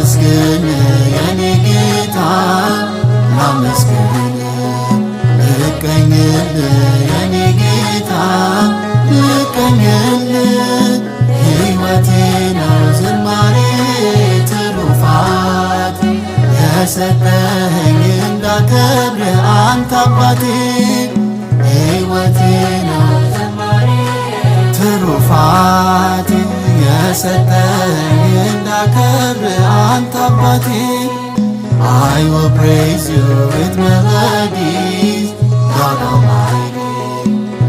ላመስግን የኔ ጌታ ላመስግን ልቀኝል የኔ ጌታ ልቀኝል ሕይወቴ ነው ዝማሬ ትሩፋት የሰጠኸኝ እንዳከብር አንተ አባቴ ሕይወቴ ነው ዝማሬ ትሩፋት የሰጠኸኝ እንዳከብር አንተ አባቴ I will praise you with melodies, God Almighty.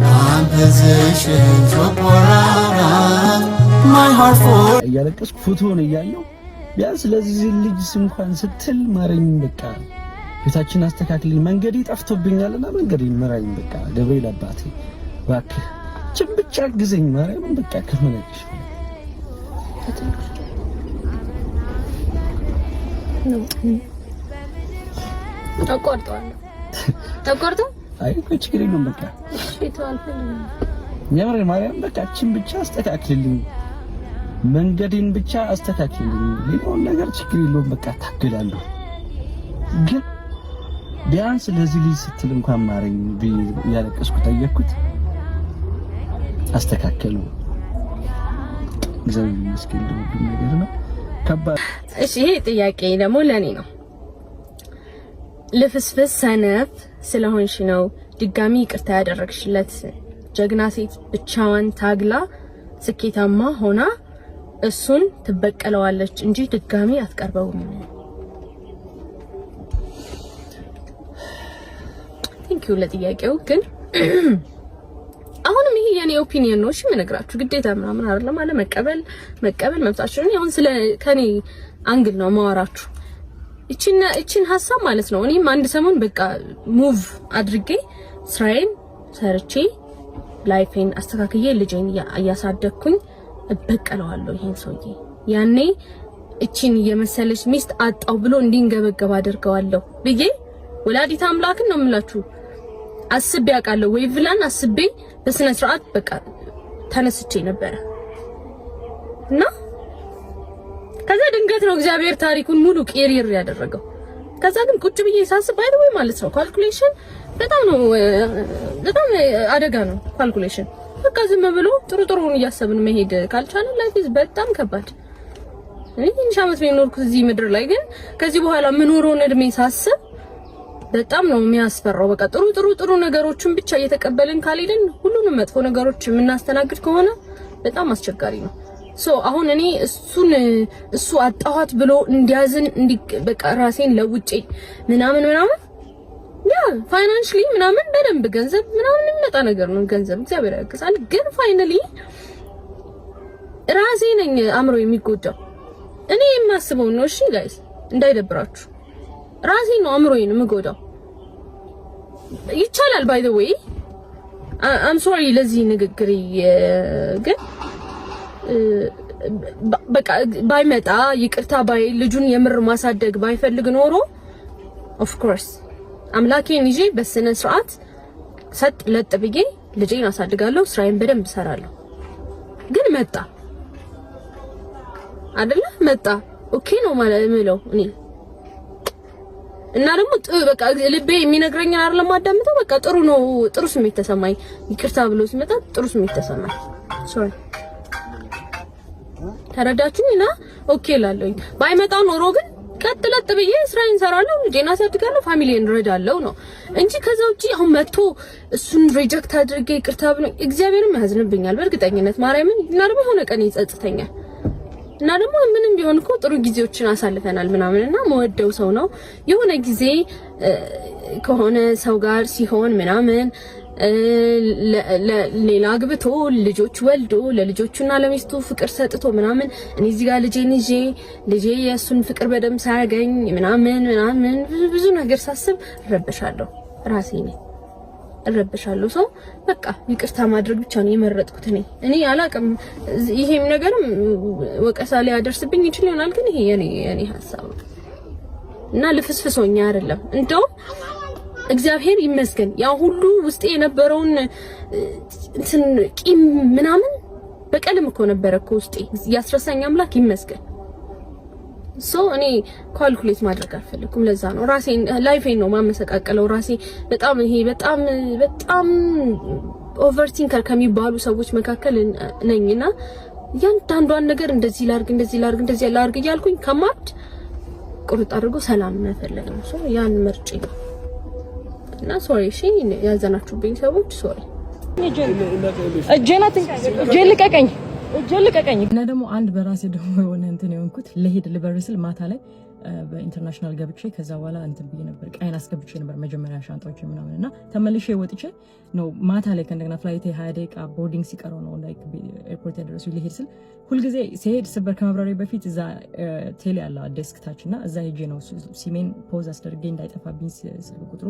Compositions will pour out my heart for. እያለቀስኩ ፎቶውን እያየሁ ቢያንስ ለዚህ ልጅ እንኳን ስትል ማረኝ በቃ ቤታችን አስተካክልኝ መንገዴ ጠፍቶብኛልና መንገዴ መራኝ በቃ ገብርኤል አባቴ እባክህ ብቻ ግዘኝ ማርያምን በቃ ከመነች ነው ተቆርጦ አይ ችግር የለውም በቃ ይተዋል የምር ማርያም በቃ ብቻ አስተካክልልኝ መንገዴን ብቻ አስተካክልልኝ ሌላውን ነገር ችግር የለውም በቃ ታገላለሁ ግን ቢያንስ ለዚህ ልጅ ስትል እንኳን ማረኝ ያለቀስኩ ጠየቅኩት አስተካከሉ እግዚአብሔር ይመስገን ሁሉ ነገር ነው ከባድ እሺ ይሄ ጥያቄ ደግሞ ለኔ ነው ልፍስፍስ ሰነፍ ስለሆንሽ ነው ድጋሚ ይቅርታ ያደረግሽለት ጀግና ሴት ብቻዋን ታግላ ስኬታማ ሆና እሱን ትበቀለዋለች እንጂ ድጋሚ አትቀርበውም ቴንክ ዩ ለጥያቄው ግን አሁንም ይሄ የኔ ኦፒኒየን ነው እሺ ምነግራችሁ ግዴታ ምናምን አይደለም አለ መቀበል መብታችሁ ነው አሁን ስለ ከኔ አንግል ነው ማወራችሁ እቺን ሐሳብ ማለት ነው እኔም አንድ ሰሞን በቃ ሙቭ አድርጌ ስራዬን ሰርቼ ላይፌን አስተካክዬ ልጄን ያሳደግኩኝ እበቀለዋለሁ ይሄን ሰውዬ ያኔ እቺን የመሰለች ሚስት አጣው ብሎ እንዲንገበገብ አድርገዋለሁ ብዬ ወላዲት አምላክን ነው የምላችሁ አስቤ ያውቃለሁ ወይ ብላን አስቤ በስነ ስርዓት በቃ ተነስቼ ነበር እና ከዛ ድንገት ነው እግዚአብሔር ታሪኩን ሙሉ ቄሪር ያደረገው ከዛ ግን ቁጭ ብዬ ሳስብ ባይ ዘ ወይ ማለት ነው ካልኩሌሽን በጣም አደጋ ነው ካልኩሌሽን በቃ ዝም ብሎ ጥሩን እያሰብን መሄድ ካልቻለ ላይፍ ኢዝ በጣም ከባድ እኔ ሻመት ነው ኖርኩት እዚህ ምድር ላይ ግን ከዚህ በኋላ ምን ሆሮን እድሜ ሳስብ በጣም ነው የሚያስፈራው በቃ ጥሩ ነገሮችን ብቻ እየተቀበልን ካልሄድን ሁሉንም መጥፎ ነገሮች የምናስተናግድ ከሆነ በጣም አስቸጋሪ ነው ሶ አሁን እኔ እሱ አጣኋት ብሎ እንዲያዝን በቃ ራሴን ለውጬ ምናምን ያ ፋይናንሻሊ ምናምን በደንብ ገንዘብ ምናምን የሚመጣ ነገር ነው ገንዘብ እግዚአብሔር ያግዛል ግን ፋይናሊ ራሴ ነኝ አምሮ የሚጎዳው እኔ የማስበው ነው እሺ ጋይስ እንዳይደብራችሁ ራሴ ነው አምሮዬን የምጎዳው ይቻላል ባይ ዘ ዌይ አም ሶሪ ለዚህ ንግግር ግን በቃ ባይመጣ ይቅርታ ባይ ልጁን የምር ማሳደግ ባይፈልግ ኖሮ ኦፍ ኮርስ አምላኬን ይዤ በስነ ስርዓት ሰጥ ለጥ ብዬ ልጄን አሳድጋለሁ ስራዬን በደንብ ሰራለሁ ግን መጣ አይደለ መጣ ኦኬ ነው ማለት ነው እኔ እና ደግሞ በቃ ልቤ የሚነግረኝን አይደለም አዳምጠው በቃ ጥሩ ነው ጥሩ ስሜት ተሰማኝ ይቅርታ ብሎ ሲመጣ ጥሩ ስሜት ተሰማኝ ሶሪ ተረዳችሁኝና ኦኬ ላለኝ ባይመጣ ኖሮ ግን ቀጥለጥ ብዬ ስራዬን ሰራለሁ ልጄን አሳድጋለሁ ፋሚሊን ረዳለሁ ነው እንጂ ከዛ ውጪ አሁን መጥቶ እሱን ሪጀክት አድርጌ ይቅርታ ብሎ እግዚአብሔርም ያዝንብኛል በእርግጠኝነት ማርያምን እና ደግሞ የሆነ ቀን ይጸጽተኛል እና ደግሞ ምንም ቢሆን እኮ ጥሩ ጊዜዎችን አሳልፈናል ምናምንና መወደው ሰው ነው የሆነ ጊዜ ከሆነ ሰው ጋር ሲሆን ምናምን ሌላ አግብቶ ልጆች ወልዶ ለልጆቹና ለሚስቱ ፍቅር ሰጥቶ ምናምን እኔ እዚህ ጋር ልጄ የሱን ፍቅር በደም ሳያገኝ ምናምን ብዙ ነገር ሳስብ ረበሻለሁ ራሴ ነኝ ረበሻለሁ ሰው በቃ ይቅርታ ማድረግ ብቻ ነው የመረጥኩት እኔ አላቅም ይሄም ነገርም ወቀሳ ላይ ያደርስብኝ ይችላል ይሆናል ግን ይሄ የኔ ሐሳብ እና ልፍስፍሶኛ አይደለም እንደው እግዚአብሔር ይመስገን ያ ሁሉ ውስጤ የነበረውን እንትን ቂም ምናምን በቀልም እኮ ነበረ እኮ ውስጤ ያስረሳኝ አምላክ ይመስገን እኔ ካልኩሌት ማድረግ አልፈልኩም። ለዛ ነው ራሴን ላይፌን ነው ማመሰቃቀለው። ራሴ በጣም ኦቨርቲንከር ከሚባሉ ሰዎች መካከል ነኝና ያንዳንዷን ነገር እንደዚህ ላርግ እያልኩኝ ከማድ ቁርጥ አድርጎ ሰላም መፈለግ ነው። ያን ምርጫ ነው እና ሶሪ እሺ ያዘናችሁብኝ ሰዎች ሶሪ። ልቀቀኝ እና ደግሞ አንድ በራሴ ደግሞ የሆነ እንትን የሆንኩት ለሄድ ልበርስል ማታ ላይ በኢንተርናሽናል ገብቼ ከዛ በኋላ እንትን ብዬ ነበር ቃይን አስገብቼ ነበር መጀመሪያ ሻንጣዎች ምናምን እና ተመልሼ ወጥቼ ነው ማታ ላይ ከእንደገና ፍላይቴ 20 ደቂቃ ቦርዲንግ ሲቀረው ነው ላይክ ኤርፖርት ያደረሱ ልሄድ ስል ሁልጊዜ ሲሄድ ስበር ከመብረሬ በፊት እዛ ቴሌ ያለ ዴስክ ታች እና እዛ ሄጄ ነው ሲሜን ፖዝ አስደርጌ እንዳይጠፋብኝ ስልክ ቁጥሩ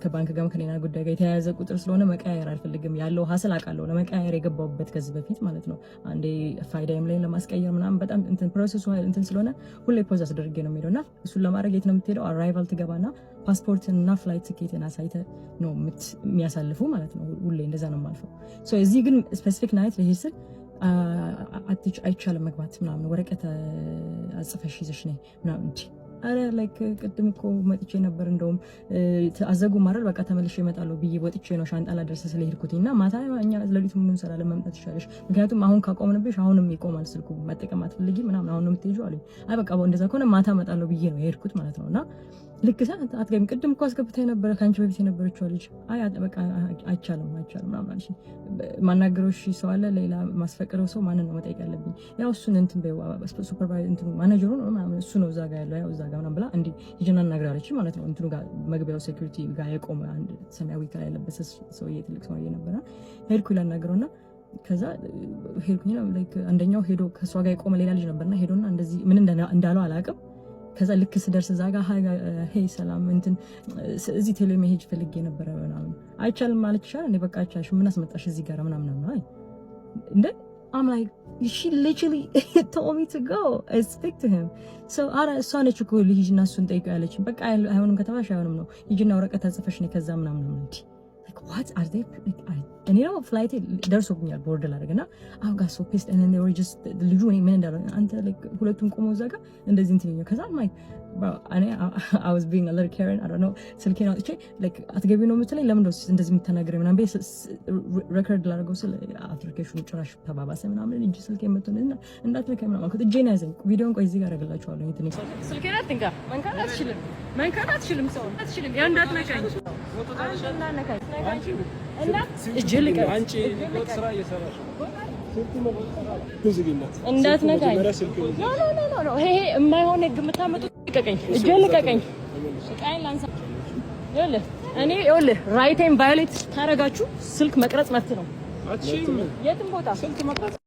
ከባንክ ጋር ከሌላ ጉዳይ ጋር የተያያዘ ቁጥር ስለሆነ መቀያየር አልፈልግም ያለው ሀስል አውቃለሁ ለመቀያየር የገባሁበት ከዚህ በፊት ማለት ነው አንዴ ፋይዳይም ላይ ለማስቀየር ምናምን በጣም እንትን ፕሮሰሱ እንትን ስለሆነ ሁሌ ፖዝ አስደርጌ ነው የሚሄደውና እሱን ለማድረግ የት ነው የምትሄደው አራይቫል ትገባና ፓስፖርትና ፍላይት ቲኬትን አሳይተ ነው የሚያሳልፉ ማለት ነው ሁሌ እንደዛ ነው የማልፈው እዚህ ግን ስፔሲፊክ ናይት ለሄድ ስል አይቻልም መግባት ምናምን ወረቀት አጽፈሽ ይዘሽ ነይ ምናምን እንጂ አረ ላይክ ቅድም እኮ መጥቼ ነበር እንደውም አዘጉ ማረል በቃ ተመልሼ እመጣለሁ ብዬ ወጥቼ ነው ሻንጣ ላደርስ ስለሄድኩኝና ማታ እኛ ለሊቱ ምን እንሰራለን መምጣት ይሻለሽ ምክንያቱም አሁን ካቆምንብሽ አሁንም ይቆማል ስልኩ መጠቀም አትፈልጊ ምናምን አሁን ነው የምትሄጂው አለኝ አይ በቃ እንደዛ ከሆነ ማታ እመጣለሁ ብዬ ነው የሄድኩት ማለት ነውና ልክ ሰዓት አትገም ቅድም እኮ አስገብተህ ነበር ካንቺ በፊት የነበረችው ልጅ አይ በቃ አይቻልም ምናምን አለሽ ማናገረው እሺ ሰው አለ ሌላ ማስፈቀደው ሰው ማንን ነው መጠየቅ ያለብኝ ያው እሱን እንትን ሱፐርቫይዘር እንትን ማናጀሩ ነው ምናምን እሱ ነው እዛ ጋር ያለው ያው እዛ ጋር ምናምን ብላ እንዲ ይጀና እናግራለች ማለት ነው እንትኑ ጋር መግቢያው ሴኩሪቲ ጋር የቆመ አንድ ሰማያዊ ከላይ ያለበሰ ሰውዬ ትልቅ ሰውዬ ነበርና ሄድኩ ይላናገረውና ከዛ ሄድኩኝ ላይክ አንደኛው ሄዶ ከሷ ጋር የቆመ ሌላ ልጅ ነበርና ሄዶና እንደዚህ ምን እንዳለው አላውቅም ከዛ ልክ ስደርስ እዛ ጋር ሄይ ሰላም እንትን እዚህ ቴሌ መሄድ ፈልጌ ነበር ምናምን አይቻልም ማለት ይችላል እኔ በቃ አይቻልሽ ምን አስመጣሽ እዚህ ጋር ምናምን አይ እንደ I'm like she literally told me to go I speak to him so ara እሷነች እኮ ልጅና እሱን ጠይቀው ያለችኝ በቃ አይሆንም ከተባሽ አይሆንም ነው ይጅና ወረቀት አጽፈሽ ነው ከዛ ምናምን እንጂ like what are they and you know flight ደርሶብኛል ቦርደር አድርገና I got so pissed and then they were just ልጁ እኔ ምን እንዳለው አንተ like ሁለቱም ቆመው እዛ ጋር እንደዚህ እንትን ነው ከዛ ማይ bro I was being a little Karen I don't know ስልኬን አውጥቼ like አትገቢ ነው የምትለኝ ለምን ነው እንደዚህ የምትናገረኝ ምናምን ቤት ሬኮርድ ላደርገው ስለ አፕሊኬሽኑ ጭራሽ ተባባሰ ምናምን እንጂ ስልኬን መጥቶና እንዳትነካኝ ምናምን አልኩት እጄን ያዘኝ ቪዲዮን ቆይ እዚህ ጋር አደርግላችኋለሁ እንትን ስልኬን አትንካ መንካት አትችልም ሰው አትችልም ያ እንዳትነካኝ ፎቶ ታነካኝ እና እጅልቀ አንቺ ስራ እየሰራሽ እንዳትነካኝ ኖ ይሄ የማይሆን ህግ የምታመጡት ልቀቀኝ ቃይን ላንሳ ይኸውልህ ራይቴን ቫዮሌት ታረጋችሁ ስልክ መቅረጽ መብት ነው የትም ቦታ ስልክ መቅረጽ